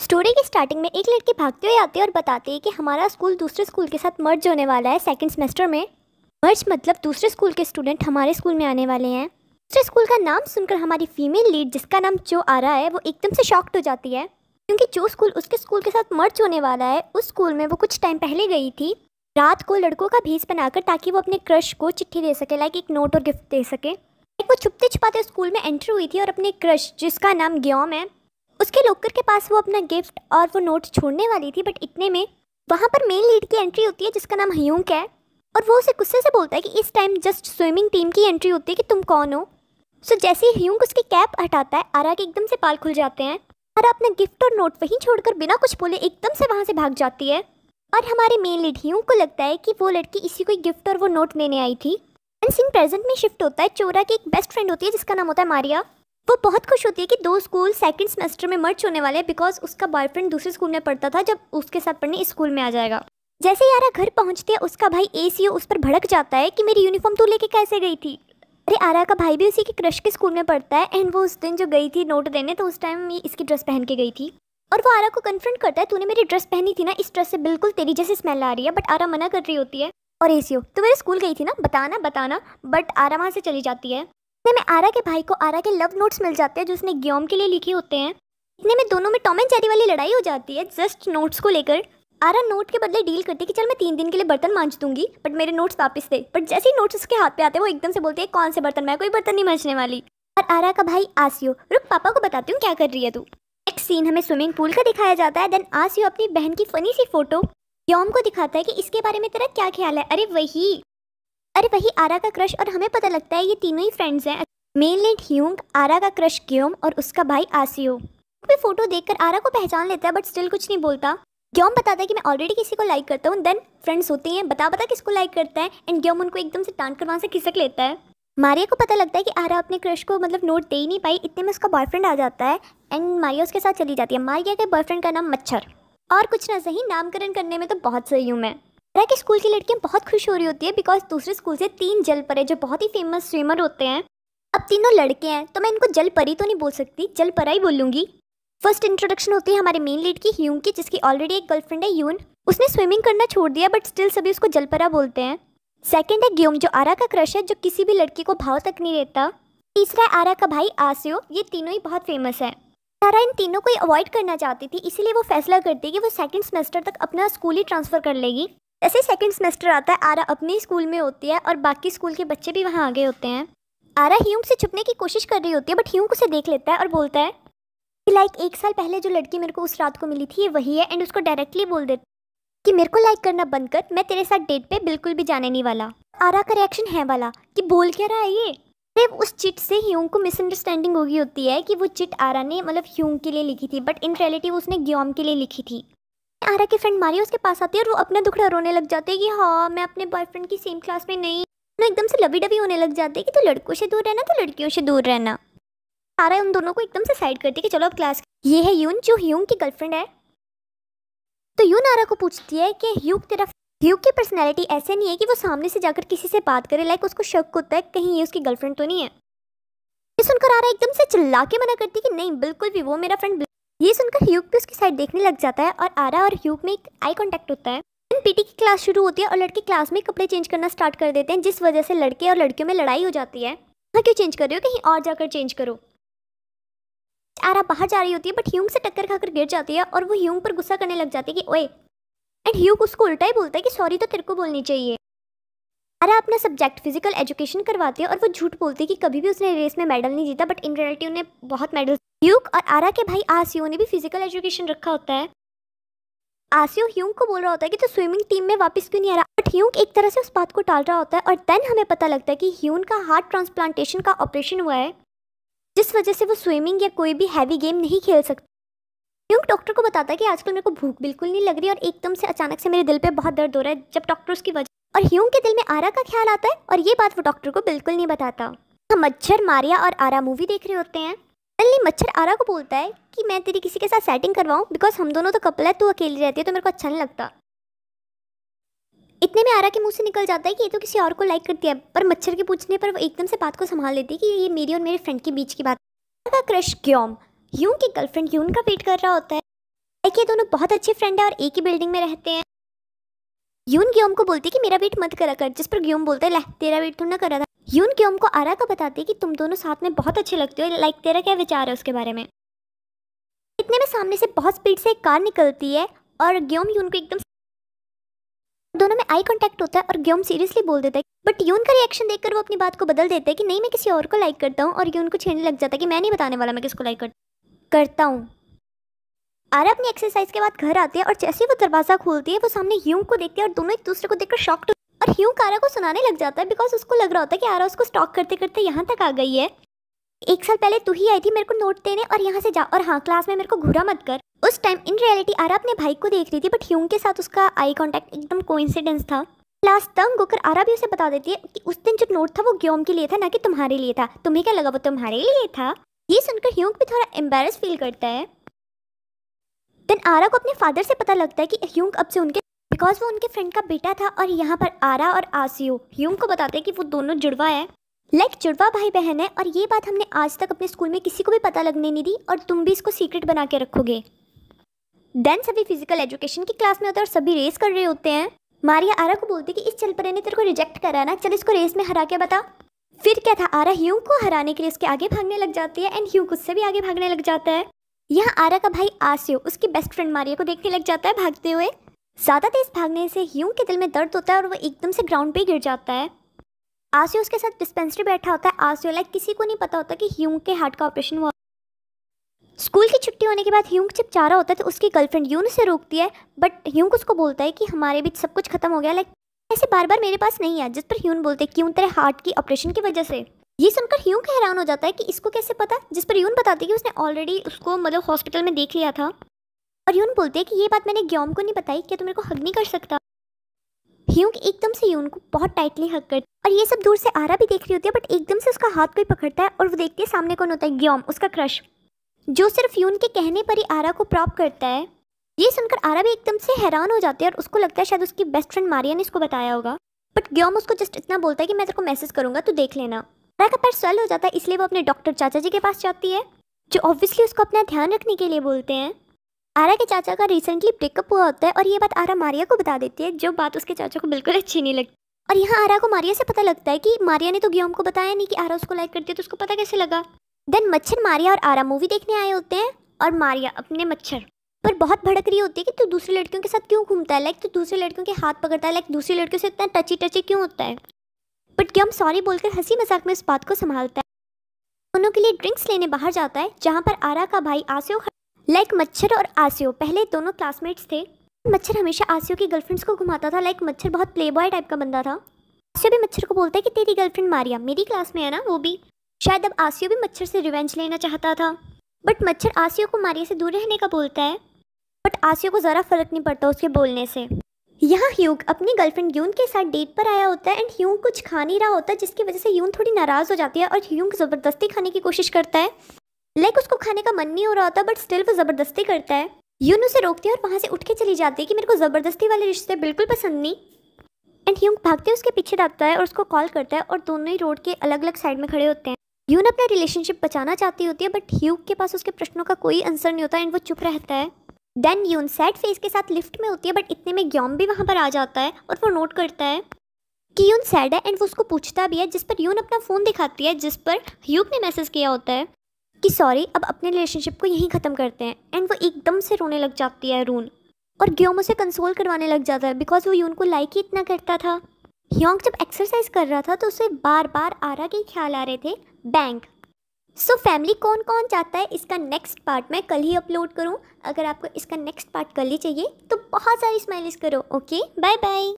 Story की starting में एक लड़की भागते हुए आती है और बताती है कि हमारा स्कूल दूसरे स्कूल के साथ मर्ज होने वाला है सेकंड सेमेस्टर में। मर्ज मतलब दूसरे स्कूल के स्टूडेंट हमारे स्कूल में आने वाले हैं। दूसरे स्कूल का नाम सुनकर हमारी फीमेल लीड जिसका नाम जो आ रहा है वो एकदम से शॉक्ड हो जाती है, क्योंकि जो स्कूल उसके स्कूल के साथ मर्ज होने वाला है उस स्कूल में वो कुछ टाइम पहले गई थी रात को लड़कों का भेष बनाकर, ताकि वो अपने क्रश को चिट्ठी दे सके, लाइक एक नोट और गिफ्ट दे सके। वो छुपते छुपाते स्कूल में एंटर हुई थी और अपने क्रश जिसका नाम ग्योम है उसके लॉकर के पास वो अपना गिफ्ट और वो नोट छोड़ने वाली थी। बट इतने में वहाँ पर मेन लीड की एंट्री होती है जिसका नाम ह्यूंग है, और वो उसे गुस्से से बोलता है कि इस टाइम जस्ट स्विमिंग टीम की एंट्री होती है कि तुम कौन हो। सो जैसे ही ह्यूंग उसकी कैप हटाता है आरा के एकदम से बाल खुल जाते हैं। आरा अपना गिफ्ट और नोट वहीं छोड़कर बिना कुछ बोले एकदम से वहाँ से भाग जाती है, और हमारे मेन लीड ह्यूंग को लगता है कि वो लड़की इसी को गिफ्ट और वो नोट लेने आई थी। एंड सीन प्रेजेंट में शिफ्ट होता है। चोरा की एक बेस्ट फ्रेंड होती है जिसका नाम होता है मारिया। वो बहुत खुश होती है कि दो स्कूल सेकंड सेमेस्टर में मर्ज होने वाले हैं, बिकॉज उसका बॉयफ्रेंड दूसरे स्कूल में पढ़ता था जब उसके साथ पढ़ने इस स्कूल में आ जाएगा। जैसे ही आरा घर पहुंचती है उसका भाई एसीओ उस पर भड़क जाता है कि मेरी यूनिफॉर्म तू लेके कैसे गई थी। अरे आरा का भाई भी उसी के क्रश के स्कूल में पढ़ता है, एंड वो उस दिन जो गई थी नोट देने तो उस टाइम ये इसकी ड्रेस पहन के गई थी, और वो आरा को कन्फ्रंट करता है, तूने मेरी ड्रेस पहनी थी ना, इस ड्रेस से बिल्कुल तेरी जैसी स्मेल आ रही है। बट आरा मना कर रही होती है, और एसीओ तू मेरे स्कूल गई थी ना, बताना बताना। बट आरा वहाँ से चली जाती है। इतने में आरा के भाई को आरा के लव नोट्स मिल जाते हैं जो उसने ग्योम के लिए लिखे होते हैं। इतने में दोनों में टॉम एंड जेरी वाली लड़ाई हो जाती है जस्ट नोट्स को लेकर। आरा नोट के बदले डील करती है कि चल मैं 3 दिन के लिए बर्तन मांज दूंगी, बट मेरे नोट्स वापस दे। बट जैसे ही नोट्स उसके हाथ पे आते हैं वो एकदम से बोलती है कौन से बर्तन, मैं कोई बर्तन नहीं मांजने वाली। और आरा का भाई आसियो, रुक पापा को बताती हूँ क्या कर रही है तू। एक सीन हमें स्विमिंग पूल का दिखाया जाता है। देन आसियो अपनी बहन की फनी सी फोटो ग्योम को दिखाता है कि इसके बारे में तेरा क्या ख्याल है। अरे वही आरा का क्रश, और हमें पता लगता है ये तीनों ही फ्रेंड्स हैं, मेन लीड ह्यूंग, आरा का क्रश ग्योम और उसका भाई आसियो। भी फोटो देखकर आरा को पहचान लेता है बट स्टिल कुछ नहीं बोलता। ग्योम बताता है कि मैं ऑलरेडी किसी को लाइक करता हूँ। देन फ्रेंड्स होती हैं, बता किसको लाइक करता है, एंड ग्योम उनको एकदम से टांट कर वहाँ से खिसक लेता है। मारिया को पता लगता है कि आरा अपने क्रश को नोट दे ही नहीं पाई। इतने में उसका बॉयफ्रेंड आ जाता है एंड मारिया उसके साथ चली जाती है। मारिया के बॉयफ्रेंड का नाम मच्छर, और कुछ ना सही नामकरण करने में तो बहुत सही हूँ मैं। आरा के स्कूल की लड़कियाँ बहुत खुश हो रही होती है बिकॉज दूसरे स्कूल से 3 जल परे जो बहुत ही फेमस स्विमर होते हैं। अब तीनों लड़के हैं तो मैं इनको जल परी तो नहीं बोल सकती, जल परा ही बोलूंगी। फर्स्ट इंट्रोडक्शन होती है हमारे मेन लीड की ह्यूंग की, जिसकी ऑलरेडी एक गर्लफ्रेंड है यून। उसने स्विमिंग करना छोड़ दिया बट स्टिल सभी उसको जलपरा बोलते हैं। सेकंड है ग्योम जो आरा का क्रश है, जो किसी भी लड़की को भाव तक नहीं देता। तीसरा है आरा का भाई आसियो, ये तीनों ही बहुत फेमस है। आरा इन तीनों को अवॉइड करना चाहती थी, इसीलिए वो फैसला करती है कि वो सेकंड सेमेस्टर तक अपना स्कूल ही ट्रांसफर कर लेगी। जैसे सेकंड सेमेस्टर आता है आरा अपने स्कूल में होती है और बाकी स्कूल के बच्चे भी वहाँ आ गए होते हैं। आरा ह्यूंग से छुपने की कोशिश कर रही होती है बट ह्यूंग उसे देख लेता है और बोलता है कि लाइक 1 साल पहले जो लड़की मेरे को उस रात को मिली थी ये वही है, एंड उसको डायरेक्टली बोल देता कि मेरे को लाइक करना बंद कर, मैं तेरे साथ डेट पे बिल्कुल भी जाने नहीं वाला। आरा का रिएक्शन है वाला कि बोल क्या रहा है ये। उस चिट से ह्यूंग को मिसअंडरस्टैंडिंग हो गई होती है कि वो चिट आरा ने ह्यूंग के लिए लिखी थी, बट इन रियलिटी वो उसने ग्योम के लिए लिखी थी। आरा की फ्रेंड मारिया उसके पास आती है और वो अपना दुखड़ा रोने लग जाते हैं कि हाँ मैं अपने बॉयफ्रेंड की सेम क्लास में नहीं। एकदम से लवी डबी होने लग जाते हैं कि तो लड़कों से दूर रहना तो लड़कियों से दूर रहना। आरा उन दोनों को एकदम से साइड करती है कि चलो अब क्लास। ये है यून जो ह्यूंग की गर्लफ्रेंड है। तो यून आरा को पूछती है कि ह्यूंग की पर्सनैलिटी ऐसे नहीं है कि वो सामने से जाकर किसी से बात करे, लाइक उसको शक होता है कहीं ये उसकी गर्लफ्रेंड तो नहीं है। ये सुनकर आरा एकदम से चिल्ला के मना करती है कि नहीं बिल्कुल भी, वो मेरा फ्रेंड। ये सुनकर ह्यूंग भी उसकी साइड देखने लग जाता है और आरा और ह्यूंग में एक आई कॉन्टैक्ट होता है। पीटी की क्लास शुरू होती है और लड़के क्लास में कपड़े चेंज करना स्टार्ट कर देते हैं, जिस वजह से लड़के और लड़कियों में लड़ाई हो जाती है। हाँ क्यों चेंज कर रहे हो, कहीं और जाकर चेंज करो। आरा बाहर जा रही होती है बट ह्यूंग से टक्कर खाकर गिर जाती है और वो ह्यूंग पर गुस्सा करने लग जाती है कि ओए, एंड ह्यूंग उसको उल्टा ही बोलता है कि सॉरी तो तेरे को बोलनी चाहिए। आरा अपना सब्जेक्ट फिजिकल एजुकेशन करवाती है और वो झूठ बोलती है कि कभी भी उसने रेस में मेडल नहीं जीता, बट इन रियलिटी उन्हें बहुत मेडल। ह्यूंग और आरा के भाई आसियो ने भी फिजिकल एजुकेशन रखा होता है। आसियो ह्यूंग को बोल रहा होता है कि तो स्विमिंग टीम में वापस क्यों नहीं आ रहा, बट ह्यूंग एक तरह से उस बात को टाल रहा होता है। और देन हमें पता लगता है कि ह्यूंग का हार्ट ट्रांसप्लांटेशन का ऑपरेशन हुआ है, जिस वजह से वो स्विमिंग या कोई भी हैवी गेम नहीं खेल सकता। ह्यूंग डॉक्टर को बताता है कि आजकल मेरे को भूख बिल्कुल नहीं लग रही और एकदम से अचानक से मेरे दिल पे बहुत दर्द हो रहा है, जब डॉक्टर उसकी वजह। और ह्यूंग के दिल में आरा का ख्याल आता है और ये बात वो डॉक्टर को बिल्कुल नहीं बताता। मच्छर, मारिया और आरा मूवी देख रहे होते हैं। मच्छर आरा को बोलता है कि मैं तेरी किसी के साथ सेटिंग करवाऊं, बिकॉज हम दोनों तो कपल है, तू अकेली रहती है तो मेरे को अच्छा नहीं लगता। इतने में आरा के मुंह से निकल जाता है कि ये तो किसी और को लाइक करती है, पर मच्छर के पूछने पर वो एकदम से बात को संभाल लेती है कि ये मेरी और मेरे फ्रेंड के बीच की बात। क्रश ग्योम ह्यूंग की गर्लफ्रेंड ह्यूंग का वेट कर रहा होता है। ये दोनों बहुत अच्छे फ्रेंड है और एक ही बिल्डिंग में रहते हैं। यून ग्योम को बोलती है कि मेरा वेट मत करा कर, जिस पर ग्योम बोलता है तेरा वेट थोड़ा ना करा था। यून ग्योम को आरा का बताती है कि तुम दोनों साथ में बहुत अच्छे लगते हो, लाइक तेरा क्या विचार है उसके बारे में। इतने में सामने से बहुत स्पीड से एक कार निकलती है और ग्योम यून को एकदम, दोनों में आई कांटेक्ट होता है और ग्योम सीरियसली बोल देता है, बट यून का रिएक्शन देखकर वो अपनी बात को बदल देता है कि नहीं मैं किसी और को लाइक करता हूँ, और यून को छेड़ने लग जाता है कि मैं नहीं बताने वाला मैं किसको लाइक करता हूँ। आरा अपनी एक्सरसाइज के बाद घर आती है और जैसे ही वो दरवाजा खोलती है वो सामने ह्यूंग को देखती है और दोनों एक दूसरे को देखकर शॉक्ड, और ह्यूंग आरा को सुनाने लग जाता है बिकॉज उसको लग रहा होता है कि आरा उसको स्टॉक करते करते यहाँ तक आ गई है। 1 साल पहले तू ही आई थी मेरे को नोट देने और यहाँ से जा, और हाँ क्लास में मेरे को घूरा मत कर। उस टाइम इन रियलिटी आरा अपने भाई को देख रही थी, बट ह्यूंग के साथ उसका आई कांटेक्ट एकदम कोइंसिडेंस था। क्लास तंग होकर आरा भी उसे बता देती है कि उस दिन जो नोट था वो ग्योम के लिए था ना कि तुम्हारे लिए था, तुम्हें क्या लगा वो तुम्हारे लिए था। ये सुनकर ह्यूंग भी थोड़ा एम्बेरस फील करता है। देन आरा को अपने फादर से पता लगता है कि ह्यूंग अब से उनके, बिकॉज वो उनके फ्रेंड का बेटा था, और यहाँ पर आरा और आसियो ह्यूंग को बताते हैं कि वो दोनों जुड़वा है, लाइक जुड़वा भाई बहन है, और ये बात हमने आज तक अपने स्कूल में किसी को भी पता लगने नहीं दी और तुम भी इसको सीक्रेट बना के रखोगे। देन सभी फिजिकल एजुकेशन की क्लास में होते हैं और सभी रेस कर रहे होते हैं। मारिया आरा को बोलती है कि इस चलपरे ने तेरे को रिजेक्ट करा ना, चल इसको रेस में हरा के बता। फिर क्या था, आरा ह्यूंग को हराने के लिए उसके आगे भागने लग जाती है एंड ह्यूंग उससे भी आगे भागने लग जाता है। यहाँ आरा का भाई आसियो उसकी बेस्ट फ्रेंड मारिया को देखने लग जाता है भागते हुए। ज़्यादा तेज भागने से ह्यूंग के दिल में दर्द होता है और वो एकदम से ग्राउंड पे गिर जाता है। आसियो उसके साथ डिस्पेंसरी बैठा होता है। आसियो लाइक किसी को नहीं पता होता कि ह्यूंग के हार्ट का ऑपरेशन हुआ। स्कूल की छुट्टी होने के बाद ह्यूंग जब जा रहा होता है तो उसकी गर्लफ्रेंड यून उसे रोकती है, बट ह्यूंग उसको बोलता है कि हमारे बीच सब कुछ खत्म हो गया, लाइक ऐसे बार बार मेरे पास नहीं है, जिस पर ह्यून बोलते हैं क्यों, तेरे हार्ट की ऑपरेशन की वजह से। ये सुनकर ह्यूंग हैरान हो जाता है कि इसको कैसे पता, जिस पर यून बताती है कि उसने ऑलरेडी उसको मतलब हॉस्पिटल में देख लिया था। और यून बोलते हैं कि ये बात मैंने ग्योम को नहीं बताई, क्या तुम मेरे को हग नहीं कर सकता। ह्यूंग एकदम से यून को बहुत टाइटली हग करता है और ये सब दूर से आरा भी देख रही होती है, बट एकदम से उसका हाथ कोई पकड़ता है और वो देखती है सामने कौन होता है, ग्योम उसका क्रश, जो सिर्फ यून के कहने पर ही आरा को प्रॉप करता है। ये सुनकर आरा भी एकदम से हैरान हो जाती है और उसको लगता है शायद उसकी बेस्ट फ्रेंड मारिया ने इसको बताया होगा, बट ग्योम उसको जस्ट इतना बोलता है कि मैं तेरे को मैसेज करूंगा तू देख लेना। आरा का पैर स्वेल हो जाता है, इसलिए वो अपने डॉक्टर चाचा जी के पास जाती है, जो ऑब्वियसली उसको अपना ध्यान रखने के लिए बोलते हैं। आरा के चाचा का रिसेंटली ब्रेकअप हुआ होता है और ये बात आरा मारिया को बता देती है, जो बात उसके चाचा को बिल्कुल अच्छी नहीं लगती। और यहाँ आरा को मारिया से पता लगता है कि मारिया ने तो ग्योम को बताया नहीं कि आरा उसको लाइक करती है, तो उसको पता कैसे लगा। देन मच्छर मारिया और आरा मूवी देखने आए होते हैं और मारिया अपने मच्छर पर बहुत भड़क रही होती है कि तू दूसरी लड़कियों के साथ क्यों घूमता है, लाइक तू दूसरी लड़कियों के हाथ पकड़ता है, लाइक दूसरी लड़कियों से इतना टची टची क्यों होता है। बट ग्योम सॉरी बोलकर हंसी मजाक में इस बात को संभालता है। दोनों के लिए ड्रिंक्स लेने बाहर जाता है, जहाँ पर आरा का भाई आसियो, लाइक मच्छर और आसियो पहले दोनों क्लासमेट्स थे। मच्छर हमेशा आसियो की गर्लफ्रेंड्स को घुमाता था, लाइक मच्छर बहुत प्लेबॉय टाइप का बंदा था। आसियो भी मच्छर को बोलता है कि तेरी गर्लफ्रेंड मारिया मेरी क्लास में है ना, वो भी शायद अब आसियो भी मच्छर से रिवेंज लेना चाहता था, बट मच्छर आसियो को मारिया से दूर रहने का बोलता है, बट आसियो को ज़रा फर्क नहीं पड़ता उसके बोलने से। यहाँ ह्यूंग अपनी गर्लफ्रेंड यून के साथ डेट पर आया होता है एंड ह्यूंग कुछ खा नहीं रहा होता, जिसकी वजह से यून थोड़ी नाराज़ हो जाती है और ह्यूंग ज़बरदस्ती खाने की कोशिश करता है, लाइक उसको खाने का मन नहीं हो रहा होता, बट स्टिल वो ज़बरदस्ती करता है। यून उसे रोकती है और वहाँ से उठ के चली जाती है कि मेरे को ज़बरदस्ती वाले रिश्ते बिल्कुल पसंद नहीं। एंड ह्यूंग भागते उसके पीछे भागता है और उसको कॉल करता है और दोनों ही रोड के अलग अलग साइड में खड़े होते हैं। यून अपना रिलेशनशिप बचाना चाहती होती है, बट ह्यूंग के पास उसके प्रश्नों का कोई आंसर नहीं होता एंड वो चुप रहता है। देन यून सैड फेस के साथ लिफ्ट में होती है, बट इतने में ग्योम भी वहाँ पर आ जाता है और वो नोट करता है कि यून सैड है एंड वो उसको पूछता भी है, जिस पर यून अपना फ़ोन दिखाती है, जिस पर ह्यूंग ने मैसेज किया होता है कि सॉरी अब अपने रिलेशनशिप को यहीं ख़त्म करते हैं। एंड वो एकदम से रोने लग जाती है रून, और ग्योम उसे कंसोल करवाने लग जाता है बिकॉज वो यून को लाइक ही इतना करता था। ह्योंग जब एक्सरसाइज कर रहा था तो उसे बार बार आरा के ख्याल आ रहे थे, बैंक। सो फैमिली कौन कौन चाहता है इसका नेक्स्ट पार्ट मैं कल ही अपलोड करूं। अगर आपको इसका नेक्स्ट पार्ट कल ही चाहिए तो बहुत सारी स्माइलीज करो। Okay, bye bye.